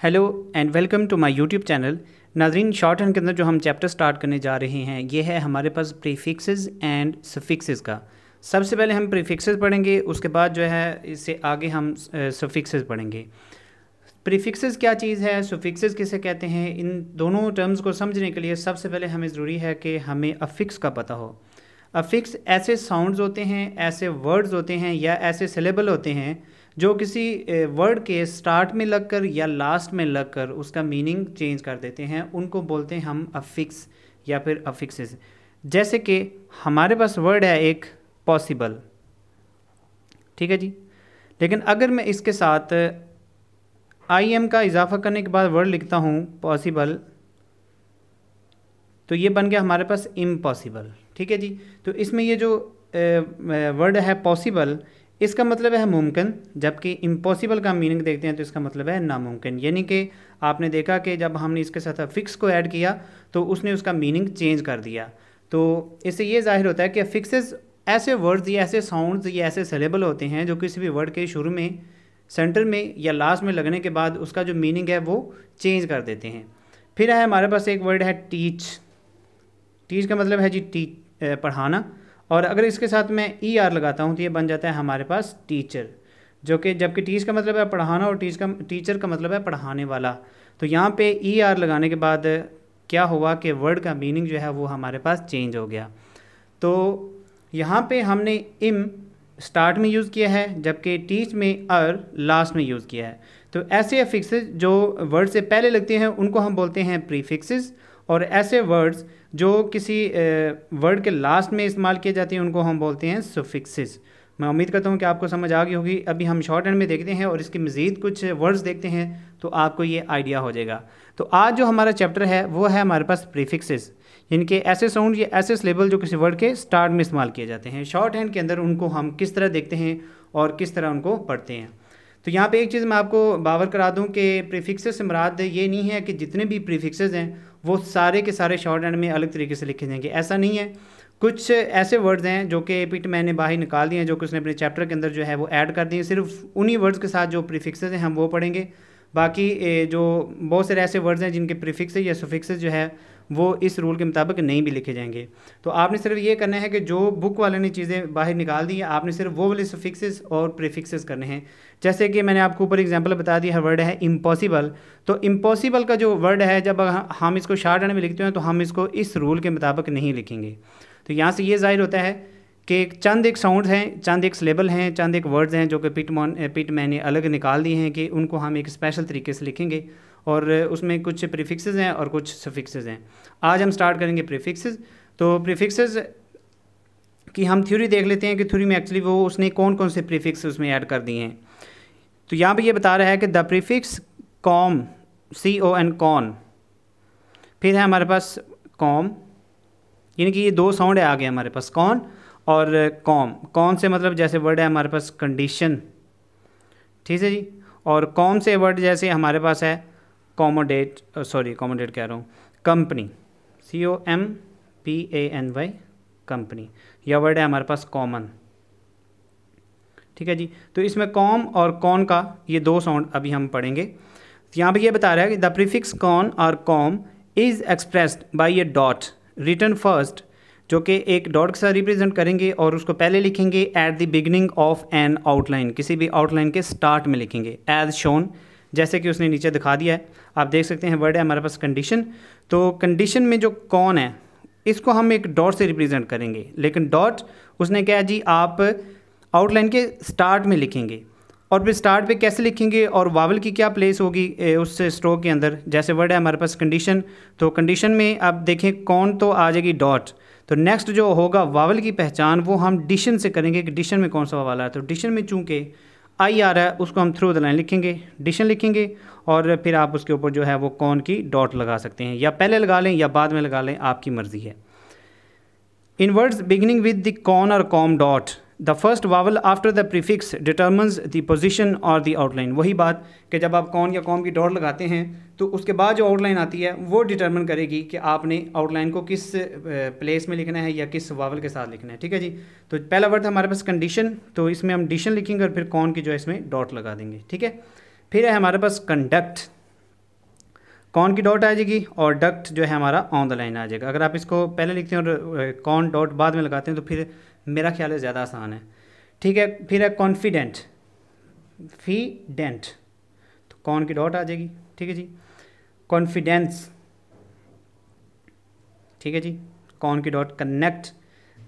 Hello and welcome to my YouTube channel. नाजरीन, shorthand के अंदर जो हम चैप्टर स्टार्ट करने जा रहे हैं ये है हमारे पास प्रीफिक्सेस एंड सफिक्सेस का। सबसे पहले हम प्रीफिक्सेस पढ़ेंगे, उसके बाद जो है इससे आगे हम सफिक्सेस पढ़ेंगे। प्रीफिक्सेस क्या चीज़ है, सफिक्सेस किसे कहते हैं, इन दोनों टर्म्स को समझने के लिए सबसे पहले हमें ज़रूरी है कि हमें अफिक्स का पता हो। अफिक्स ऐसे साउंड्स होते हैं, ऐसे वर्ड्स होते हैं या ऐसे सिलेबल होते हैं जो किसी वर्ड के स्टार्ट में लगकर या लास्ट में लगकर उसका मीनिंग चेंज कर देते हैं, उनको बोलते हैं हम अफिक्स या फिर अफिक्सेस। जैसे कि हमारे पास वर्ड है एक पॉसिबल, ठीक है जी, लेकिन अगर मैं इसके साथ आई एम का इजाफा करने के बाद वर्ड लिखता हूँ पॉसिबल, तो ये बन गया हमारे पास इम्पॉसिबल। ठीक है जी, तो इसमें ये जो वर्ड है पॉसिबल, इसका मतलब है मुमकिन, जबकि इम्पॉसिबल का मीनिंग देखते हैं तो इसका मतलब है नामुमकिन। यानी कि आपने देखा कि जब हमने इसके साथ अफिक्स को ऐड किया तो उसने उसका मीनिंग चेंज कर दिया। तो इससे ये जाहिर होता है कि अफिक्सेस ऐसे वर्ड्स या ऐसे साउंड्स या ऐसे सिलेबल होते हैं जो किसी भी वर्ड के शुरू में, सेंटर में या लास्ट में लगने के बाद उसका जो मीनिंग है वो चेंज कर देते हैं। फिर है हमारे पास एक वर्ड है टीच। टीच का मतलब है जी पढ़ाना, और अगर इसके साथ मैं ई आर लगाता हूँ तो ये बन जाता है हमारे पास टीचर, जो कि जबकि टीच का मतलब है पढ़ाना और टीचर का मतलब है पढ़ाने वाला। तो यहाँ पे ई आर लगाने के बाद क्या हुआ कि वर्ड का मीनिंग जो है वो हमारे पास चेंज हो गया। तो यहाँ पे हमने इम स्टार्ट में यूज़ किया है, जबकि टीच में अर लास्ट में यूज़ किया है। तो ऐसे अफिक्सेस जो वर्ड से पहले लगते हैं उनको हम बोलते हैं प्रीफिक्सेस, और ऐसे वर्ड्स जो किसी वर्ड के लास्ट में इस्तेमाल किए जाते हैं उनको हम बोलते हैं सफिक्सेस। मैं उम्मीद करता हूँ कि आपको समझ आ गई होगी। अभी हम शॉर्ट हैंड में देखते हैं और इसके मज़ीद कुछ वर्ड्स देखते हैं तो आपको ये आइडिया हो जाएगा। तो आज जो हमारा चैप्टर है वो है हमारे पास प्रीफिक्सेस, यानी कि ऐसे साउंड या ऐसे सिलेबल जो किसी वर्ड के स्टार्ट में इस्तेमाल किए जाते हैं। शॉर्ट हैंड के अंदर उनको हम किस तरह देखते हैं और किस तरह उनको पढ़ते हैं। तो यहाँ पे एक चीज़ मैं आपको बावर करा दूँ कि प्रीफिक्सेस से मुराद ये नहीं है कि जितने भी प्रीफिक्सेस हैं वो सारे के सारे शॉर्ट हैंड में अलग तरीके से लिखे जाएंगे, ऐसा नहीं है। कुछ ऐसे वर्ड्स हैं जो कि पिट मैंने बाहर निकाल दिए हैं, जो कि उसने अपने चैप्टर के अंदर जो है वो ऐड कर दिए। सिर्फ उन्हीं वर्ड्स के साथ जो प्रीफिक्सेस हैं हम वो पढ़ेंगे। बाकी जो बहुत सारे ऐसे वर्ड्स हैं जिनके प्रीफिक्सेस या सफिक्सेस जो है वो इस रूल के मुताबिक नहीं भी लिखे जाएंगे। तो आपने सिर्फ ये करना है कि जो बुक वाले ने चीज़ें बाहर निकाल दी हैं, आपने सिर्फ वो वाले सफिक्सेस और प्रीफिक्सेस करने हैं। जैसे कि मैंने आपको ऊपर एग्जांपल बता दिया है, वर्ड है इम्पॉसिबल। तो इम्पॉसिबल का जो वर्ड है जब हम इसको शॉर्ट हैंड में लिखते हैं तो हम इसको इस रूल के मुताबिक नहीं लिखेंगे। तो यहाँ से ये जाहिर होता है कि चंद एक साउंड्स हैं, चंद एक सिलेबल हैं, चंद एक वर्ड्स हैं जो कि पिट मैंने अलग निकाल दिए हैं कि उनको हम एक स्पेशल तरीके से लिखेंगे, और उसमें कुछ प्रीफिक्सेस हैं और कुछ सफिक्सेस हैं। आज हम स्टार्ट करेंगे प्रीफिक्सेस। तो प्रीफिक्सेस की हम थ्योरी देख लेते हैं कि थ्योरी में एक्चुअली वो उसने कौन कौन से प्रीफिक्स उसमें ऐड कर दिए हैं। तो यहाँ पे ये बता रहा है कि the prefix com, CON con, फिर है हमारे पास कॉम, यानी कि ये दो साउंड है आगे हमारे पास, कॉन और कॉम। कॉन से मतलब जैसे वर्ड है हमारे पास कंडीशन, ठीक है जी, और कॉम से वर्ड जैसे हमारे पास है कॉमोडेट, कॉमोडेट कह रहा हूँ, कंपनी, COMPANY कंपनी, यह वर्ड है हमारे पास कॉमन। ठीक है जी, तो इसमें कॉम और कॉन का ये दो साउंड अभी हम पढ़ेंगे। तो यहाँ पे ये बता रहा है कि द प्रीफिक्स कॉन और com is expressed by a dot written first, जो कि एक डॉट के साथ रिप्रेजेंट करेंगे और उसको पहले लिखेंगे at the beginning of N outline, किसी भी आउटलाइन के स्टार्ट में लिखेंगे, एज शोन, जैसे कि उसने नीचे दिखा दिया है। आप देख सकते हैं वर्ड है हमारे पास कंडीशन। तो कंडीशन में जो कौन है इसको हम एक डॉट से रिप्रेजेंट करेंगे, लेकिन डॉट उसने क्या जी आप आउटलाइन के स्टार्ट में लिखेंगे, और फिर स्टार्ट पे कैसे लिखेंगे और वावल की क्या प्लेस होगी उस स्ट्रोक के अंदर। जैसे वर्ड है हमारे पास कंडीशन, तो कंडीशन में आप देखें कौन तो आ जाएगी डॉट, तो नेक्स्ट जो होगा वावल की पहचान वो हम डिशन से करेंगे कि डिशन में कौन सा वावल है। तो डिशन में चूँकि आई आ रहा है उसको हम थ्रू द लाइन लिखेंगे, डिशन लिखेंगे, और फिर आप उसके ऊपर जो है वो कौन की डॉट लगा सकते हैं, या पहले लगा लें या बाद में लगा लें, आपकी मर्ज़ी है। In words beginning with the con और com dot, the first vowel after the prefix determines the position और द आउटलाइन। वही बात कि जब आप कौन या कॉम की डॉट लगाते हैं तो उसके बाद जो आउटलाइन आती है वो डिटर्मन करेगी कि आपने आउटलाइन को किस प्लेस में लिखना है या किस वावल के साथ लिखना है। ठीक है जी, तो पहला वर्ड था हमारे पास कंडीशन, तो इसमें हम डिशन लिखेंगे और फिर कौन की जो है इसमें डॉट लगा देंगे। ठीक है, फिर है हमारे पास कंडक्ट। कॉन की डॉट आ जाएगी और डक्ट जो है हमारा ऑन द लाइन आ जाएगा। अगर आप इसको पहले लिखते हैं और कॉन डॉट बाद में लगाते हैं तो फिर मेरा ख्याल है ज़्यादा आसान है। ठीक है, फिर है कॉन्फिडेंट, फीडेंट, तो कॉन की डॉट आ जाएगी। ठीक है जी। कॉन्फिडेंस, ठीक है जी, कॉन की डॉट। कनेक्ट,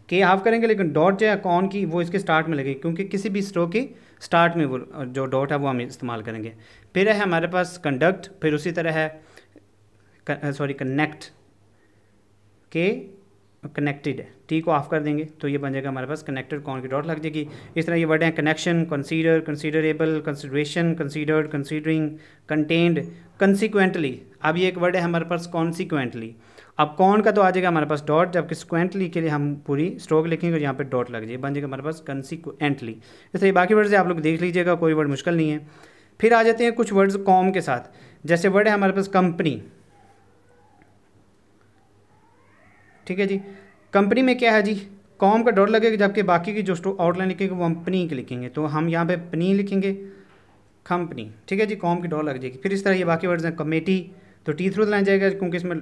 के हाफ करेंगे लेकिन डॉट जो है कॉन की वो इसके स्टार्ट में लगेगी, क्योंकि किसी भी स्ट्रोक की स्टार्ट में वो जो डॉट है वो हम इस्तेमाल करेंगे। फिर है हमारे पास कंडक्ट, फिर उसी तरह है कनेक्ट, के कनेक्टेड है, टी को ऑफ कर देंगे तो ये बन जाएगा हमारे पास कनेक्टेड, कॉन की डॉट लग जाएगी। इस तरह ये वर्ड हैं connection, consider, considerable, consideration, considered, considering, contained, consequently. अब ये एक वर्ड है हमारे पास कॉन्सिक्वेंटली। अब कॉन का तो आ जाएगा हमारे पास डॉट, जबकि सिक्वेंटली के लिए हम पूरी स्ट्रोक लिखेंगे और यहाँ पे डॉट लग जाएगी, बन जाएगा हमारे पास कंसिक्वेंटली। इसलिए बाकी वर्ड से आप लोग देख लीजिएगा, कोई वर्ड मुश्किल नहीं है। फिर आ जाते हैं कुछ वर्ड्स कॉम के साथ, जैसे वर्ड है हमारे पास कंपनी। ठीक है जी, कंपनी में क्या है जी, कॉम का डॉट लगेगा, जबकि बाकी की जो आउटलाइन लिखेंगे वो हम पनी के लिखेंगे, तो हम यहाँ पे पनी लिखेंगे, कंपनी। ठीक है जी, कॉम की डॉट लग जाएगी। फिर इस तरह ये बाकी वर्ड्स हैं कमेटी, तो टी थ्रू द लाइन जाएगा क्योंकि इसमें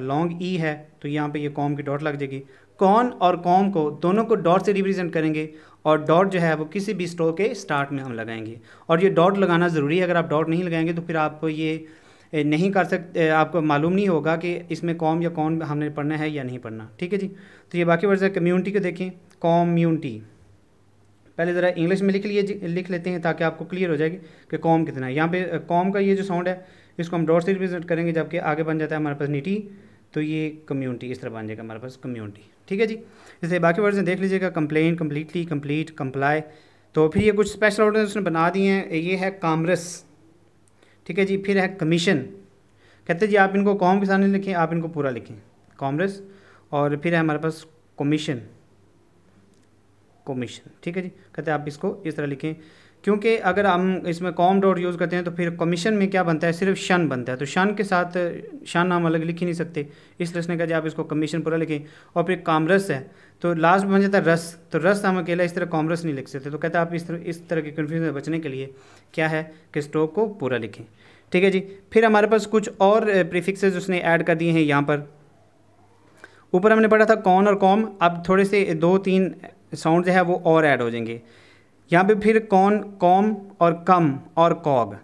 लॉन्ग ई है, तो यहाँ पे ये कॉम की डॉट लग जाएगी। कॉन और कॉम को दोनों को डॉट से रिप्रेजेंट करेंगे और डॉट जो है वो किसी भी स्ट्रोक के स्टार्ट में हम लगाएंगे, और ये डॉट लगाना ज़रूरी है। अगर आप डॉट नहीं लगाएंगे तो फिर आप ये नहीं कर सकते, आपको मालूम नहीं होगा कि इसमें कॉम या कॉन हमने पढ़ना है या नहीं पढ़ना। ठीक है जी, तो ये बाकी वर्ड्स है। कम्युनिटी को देखें, कॉम्यूनिटी, पहले ज़रा इंग्लिश में लिख लेते हैं ताकि आपको क्लियर हो जाएगी कि कॉम कितना है। यहाँ पे कॉम का ये जो साउंड है इसको हम डॉट से रिप्रेजेंट करेंगे, जबकि आगे बन जाता है हमारे पास नीटी, तो ये कम्युनिटी इस तरह बन जाएगा हमारे पास कम्युनिटी। ठीक है जी, इसलिए बाकी वर्ड्स देख लीजिएगा, कंप्लेन, कम्प्लीटली, कंप्लीट, कंप्लाई। तो फिर ये कुछ स्पेशल ऑर्डर उसने बना दिए हैं, ये है कामरस। ठीक है जी, फिर है कमीशन, कहते हैं जी आप इनको कॉम के सामने लिखें, आप इनको पूरा लिखें, कॉमरस। और फिर है हमारे पास कमीशन, कमीशन। ठीक है जी, कहते हैं आप इसको इस तरह लिखें, क्योंकि अगर हम इसमें कॉम डॉट यूज़ करते हैं तो फिर कमीशन में क्या बनता है, सिर्फ शन बनता है, तो शन के साथ शन हम अलग लिख ही नहीं सकते, इसलिए उसने कहा जी आप इसको कमीशन पूरा लिखें। और फिर कामरस है तो लास्ट बन जाता है रस, तो रस हम अकेला इस तरह कॉमरस नहीं लिख सकते, तो कहते हैं आप इस तरह के कन्फ्यूजन से बचने के लिए क्या है कि स्ट्रोक को पूरा लिखें। ठीक है जी, फिर हमारे पास कुछ और प्रीफिक्सेस उसने ऐड कर दिए हैं यहाँ पर। ऊपर हमने पढ़ा था कॉन और कॉम, अब थोड़े से 2-3 साउंड जो है वो और ऐड हो जाएंगे यहाँ पे। फिर कॉन, कॉम और कम और कॉग,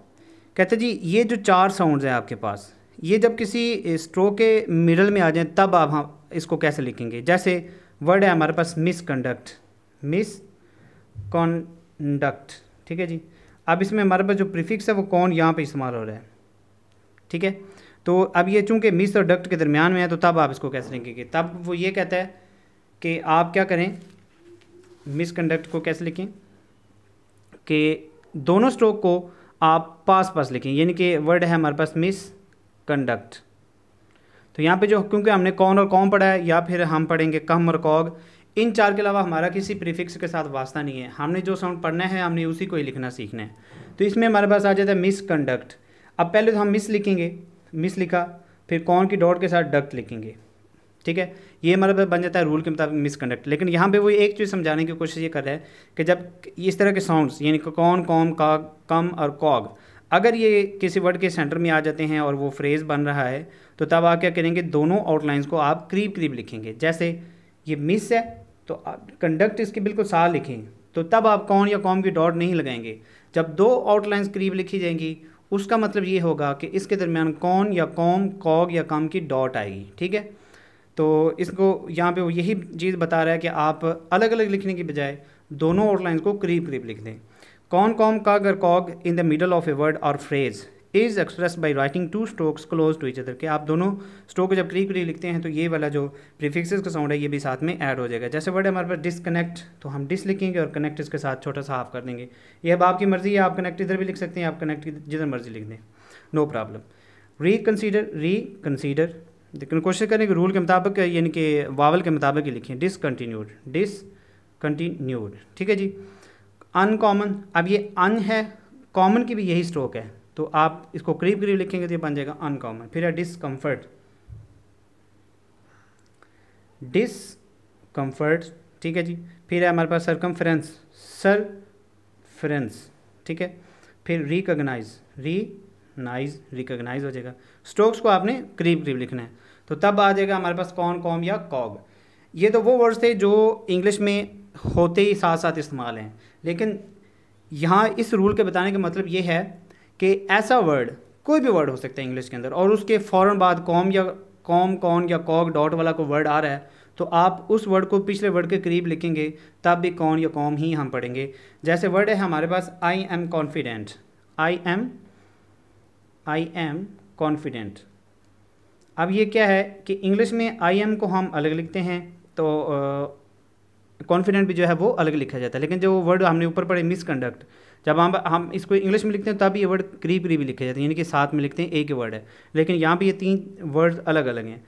कहते जी ये जो 4 साउंड्स हैं आपके पास, ये जब किसी स्ट्रोक के मिडल में आ जाएं तब आप हम इसको कैसे लिखेंगे। जैसे वर्ड है हमारे पास मिसकंडक्ट, मिसकंडक्ट। ठीक है जी, अब इसमें हमारे पास जो प्रीफिक्स है वो कौन यहाँ पे इस्तेमाल हो रहा है। ठीक है, तो अब ये चूँकि मिस और डक्ट के दरमियान में है तो तब आप इसको कैसे लिखेंगे, तब वो ये कहता है कि आप क्या करें, मिसकंडक्ट को कैसे लिखें कि दोनों स्ट्रोक को आप पास पास लिखें, यानी कि वर्ड है हमारे पास मिसकंडक्ट। तो यहाँ पे जो क्योंकि हमने कौन और कौन पढ़ा है, या फिर हम पढ़ेंगे कम और कॉग, इन 4 के अलावा हमारा किसी प्रीफिक्स के साथ वास्ता नहीं है, हमने जो साउंड पढ़ना है हमने उसी को ही लिखना सीखना है। तो इसमें हमारे पास आ जाता है मिसकंडक्ट। अब पहले तो हम मिस लिखेंगे, मिस लिखा, फिर कौन की डॉट के साथ डक्ट लिखेंगे। ठीक है, ये हमारे पास बन जाता है रूल के मुताबिक मिसकंडक्ट। लेकिन यहाँ पे वो एक चीज़ समझाने की कोशिश ये कर रहा है कि जब इस तरह के साउंड्स यानी कौन, कॉम, का, कम और कॉग अगर ये किसी वर्ड के सेंटर में आ जाते हैं और वो फ्रेज़ बन रहा है, तो तब आप क्या करेंगे, दोनों आउटलाइंस को आप करीब करीब लिखेंगे। जैसे ये मिस है तो कंडक्ट इसके बिल्कुल साथ लिखें, तो तब आप कौन या कॉम की डॉट नहीं लगाएंगे। जब 2 आउटलाइंस करीब लिखी जाएंगी उसका मतलब ये होगा कि इसके दरमियान कौन या कॉम, कॉग या कम की डॉट आएगी। ठीक है, तो इसको यहाँ पे वो यही चीज़ बता रहा है कि आप अलग अलग लिखने की बजाय दोनों आउटलाइंस को करीब करीब लिख दें। कौन, कॉम, कॉग और cog in the middle of a word और phrase is express by writing 2 strokes close to each other, कि आप दोनों स्ट्रोक को जब करीब करीब लिखते हैं तो ये वाला जो प्रीफिक्सेस का साउंड है ये भी साथ में ऐड हो जाएगा। जैसे वर्ड है हमारे पास डिसकनेक्ट, तो हम डिस लिखेंगे और कनेक्ट इसके साथ छोटा सा हाफ कर देंगे। ये अब आपकी मर्ज़ी है, आप कनेक्ट इधर भी लिख सकते हैं, आप कनेक्ट जिधर मर्जी लिख दें, नो प्रॉब्लम। रिकन्सीडर, लेकिन कोशिश करें कि रूल के मुताबिक यानी कि वावल के मुताबिक ही लिखें। डिसकंटिन्यूड। ठीक है जी। अनकॉमन, अब ये अन है, कॉमन की भी यही स्ट्रोक है, तो आप इसको करीब करीब लिखेंगे तो ये बन जाएगा अनकॉमन। फिर है डिसकम्फर्ट। ठीक है जी। फिर है हमारे पास सरकमफ्रेंस। ठीक है। फिर रिकॉग्नाइज, नाइज रिकॉग्नाइज हो जाएगा। स्ट्रोक्स को आपने करीब करीब लिखना है, तो तब आ जाएगा हमारे पास कौन, कॉम या कॉग। ये तो वो वर्ड्स थे जो इंग्लिश में होते ही साथ साथ इस्तेमाल हैं, लेकिन यहाँ इस रूल के बताने का मतलब ये है कि ऐसा वर्ड, कोई भी वर्ड हो सकता है इंग्लिश के अंदर, और उसके फ़ौरन बाद कॉम या कॉम, कॉन या कॉग डॉट वाला कोई वर्ड आ रहा है, तो आप उस वर्ड को पिछले वर्ड के करीब लिखेंगे, तब भी कौन या कॉम ही हम पढ़ेंगे। जैसे वर्ड है हमारे पास I am confident, I am confident. अब ये क्या है कि इंग्लिश में आई एम को हम अलग लिखते हैं, तो कॉन्फिडेंट भी जो है वो अलग लिखा जाता है, लेकिन जो वर्ड हमने ऊपर पढ़े मिसकंडक्ट, जब हम इसको इंग्लिश में लिखते हैं तब ये वर्ड करीब करीब लिखे जाते हैं, यानी कि साथ में लिखते हैं, एक ही वर्ड है, लेकिन यहाँ पे ये 3 वर्ड अलग अलग हैं।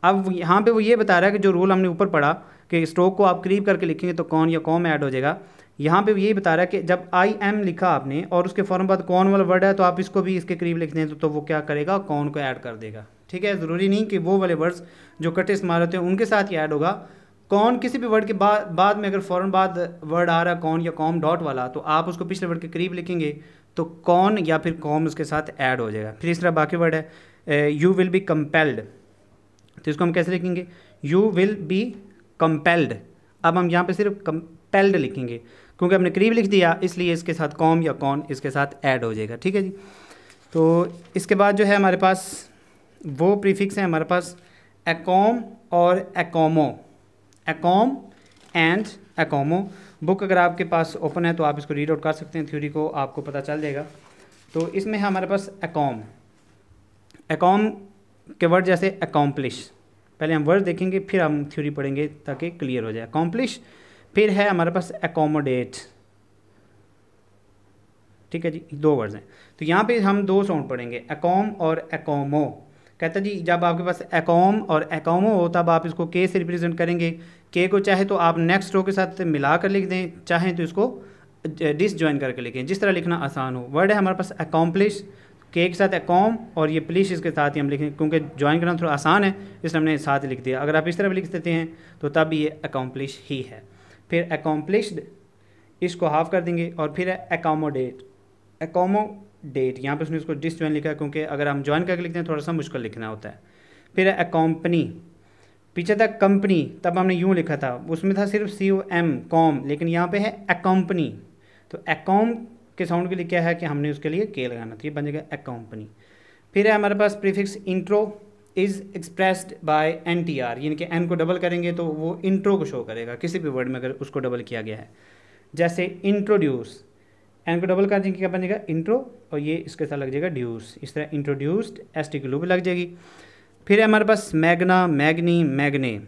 अब यहाँ पे वो ये बता रहा है कि जो रूल हमने ऊपर पढ़ा कि स्ट्रोक को आप करीब करके लिखेंगे तो कौन या कॉम ऐड हो जाएगा, यहाँ पे यही बता रहा है कि जब आई एम लिखा आपने और उसके फ़ौरन बाद कौन वाला वर्ड है, तो आप इसको भी इसके करीब लिखते हैं तो वो क्या करेगा, कौन को ऐड कर देगा। ठीक है, ज़रूरी नहीं कि वो वाले वर्ड्स जो कटे इस्तेमाल होते हैं उनके साथ ही ऐड होगा। कौन किसी भी वर्ड के बाद में अगर फ़ौरन बाद वर्ड आ रहा है कौन या कॉम डॉट वाला, तो आप उसको पिछले वर्ड के करीब लिखेंगे तो कौन या फिर कॉम उसके साथ ऐड हो जाएगा। फिर इस तरह बाकी वर्ड है यू विल बी कंपेल्ड, तो इसको हम कैसे लिखेंगे, यू विल बी कंपेल्ड। अब हम यहाँ पे सिर्फ कंपेल्ड लिखेंगे क्योंकि हमने करीब लिख दिया, इसलिए इसके साथ कॉम या कौन इसके साथ ऐड हो जाएगा। ठीक है जी। तो इसके बाद जो है हमारे पास वो प्रीफिक्स हैं हमारे पास एकॉम और एकॉमो, एकॉम एंड एकॉमो। बुक अगर आपके पास ओपन है तो आप इसको रीड आउट कर सकते हैं, थ्योरी को आपको पता चल जाएगा। तो इसमें है हमारे पास एकॉम, एकॉम के वर्ड जैसे अकॉम्प्लिश, पहले हम वर्ड देखेंगे फिर हम थ्योरी पढ़ेंगे ताकि क्लियर हो जाए। अकॉम्प्लिश, फिर है हमारे पास एकोमोडेट। ठीक है जी, 2 वर्ड्स हैं, तो यहाँ पे हम 2 साउंड पढ़ेंगे, एकॉम और एकॉमो। कहता जी जब आपके पास एकॉम और एकॉमो हो तब आप इसको के से रिप्रेजेंट करेंगे। के को चाहे तो आप नेक्स्ट रो के साथ मिला कर लिख दें, चाहें तो इसको डिसजॉइन करके लिखें, जिस तरह लिखना आसान हो। वर्ड है हमारे पास अकॉम्प्लिश, के साथ एकॉम और ये प्लिश इसके साथ ही हम लिखें, क्योंकि ज्वाइन करना थोड़ा आसान है इसलिए हमने साथ लिख दिया। अगर आप इस तरह भी लिख देते हैं तो तब ये अकॉम्प्लिश ही है। फिर अकॉम्प्लिश्ड, इसको हाफ कर देंगे, और फिर है एकोमोडेट, एकोमोडेट यहाँ पे उसने इसको डिसजॉइन लिखा है क्योंकि अगर हम ज्वाइन करके लिखते हैं थोड़ा सा मुश्किल लिखना होता है। फिर है अकॉम्पनी, पीछे था कंपनी तब हमने यूँ लिखा था, उसमें था सिर्फ COM कॉम, लेकिन यहाँ पे है अकॉम्पनी, तो एकॉम के साउंड के लिए क्या है कि हमने उसके लिए के लगाना, तो ये बन जाएगा अकॉम्पनी। फिर है हमारे पास prefix intro, is expressed by NTR, यानी कि एन को डबल करेंगे तो वो इंट्रो को शो करेगा किसी भी वर्ड में अगर उसको डबल किया गया है। जैसे इंट्रोड्यूस, एन को डबल कर देंगे क्या बन जाएगा इंट्रो, और ये इसके साथ लग जाएगा ड्यूस, इस तरह इंट्रोड्यूस्ड ST की लूप लग जाएगी। फिर है हमारे पास मैग्ना, मैग्नी, मैग्ने,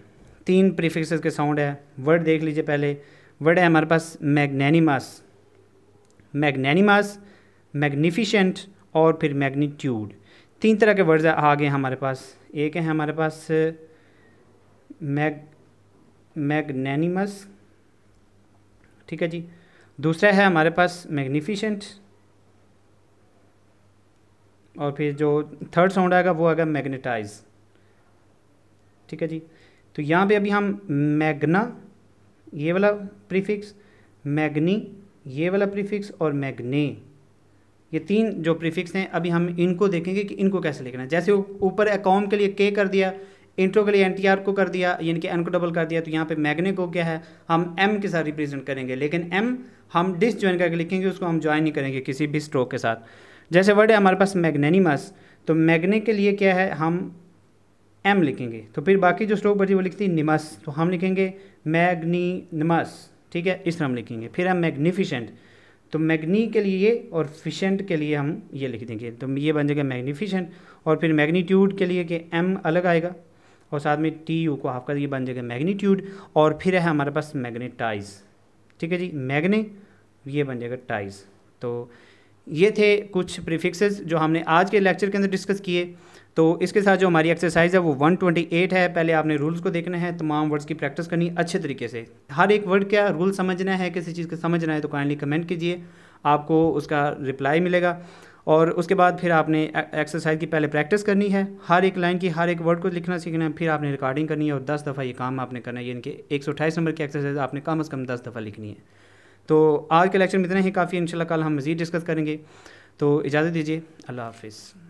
3 प्रीफिक्सेस के साउंड है। वर्ड देख लीजिए पहले, वर्ड है हमारे पास मैग्नेनिमस, मैग्नेनिमस, मैग्निफिशेंट और फिर मैग्नीट्यूड। 3 तरह के वर्ड्स आ गए हमारे पास। एक है हमारे पास मैग्नेनिमस, ठीक है जी। दूसरा है हमारे पास मैग्निफिशेंट, और फिर जो थर्ड साउंड आएगा वो आएगा मैग्नेटाइज। ठीक है जी। तो यहाँ पे अभी हम मैग्ना ये वाला प्रीफिक्स, मैग्नी ये वाला प्रीफिक्स और मैग्ने, ये 3 जो प्रीफिक्स हैं अभी हम इनको देखेंगे कि इनको कैसे लिखना है। जैसे ऊपर एकॉम के लिए के कर दिया, इंट्रो के लिए NTR को कर दिया, यानी कि एन को डबल कर दिया, तो यहाँ पे मैग्ने को क्या है हम M के साथ रिप्रेजेंट करेंगे, लेकिन M हम डिसजॉइन करके लिखेंगे, उसको हम ज्वाइन नहीं करेंगे किसी भी स्ट्रोक के साथ। जैसे वर्ड है हमारे पास मैग्नेनिमस, तो मैग्ने के लिए क्या है हम M लिखेंगे, तो फिर बाकी जो स्ट्रोक बची वो लिखती है निमस, तो हम लिखेंगे मैग्नीनमस। ठीक है, इस तरह हम लिखेंगे। फिर हम मैग्निफिशेंट, तो मैग्नी के लिए और फिशेंट के लिए हम ये लिख देंगे, तो ये बन जाएगा मैग्निफिशेंट। और फिर मैग्नीट्यूड के लिए कि M अलग आएगा और साथ में TU को हाफ कर, ये बन जाएगा मैग्नीट्यूड। और फिर है हमारे पास मैग्नेटाइज, ठीक है जी, मैग्ने ये बन जाएगा टाइज। तो ये थे कुछ प्रीफिक्सेस जो हमने आज के लेक्चर के अंदर डिस्कस किए। तो इसके साथ जो हमारी एक्सरसाइज है वो 128 है। पहले आपने रूल्स को देखना है, तमाम वर्ड्स की प्रैक्टिस करनी अच्छे तरीके से, हर एक वर्ड का रूल समझना है, किसी चीज़ को समझना है तो काइंडली कमेंट कीजिए, आपको उसका रिप्लाई मिलेगा। और उसके बाद फिर आपने एक्सरसाइज की पहले प्रैक्टिस करनी है, हर एक लाइन की हर एक वर्ड को लिखना सीखना है, फिर आपने रिकॉर्डिंग करनी है और 10 दफ़ा ये काम आपने करना है, यानी कि 128 नंबर की एक्सरसाइज आपने कम से कम 10 दफ़ा लिखनी है। तो आज के लेक्चर में इतना ही काफ़ी, इंशाल्लाह कल हम मज़ीद डिस्कस करेंगे। तो इजाज़त दीजिए, अल्लाह हाफिज़।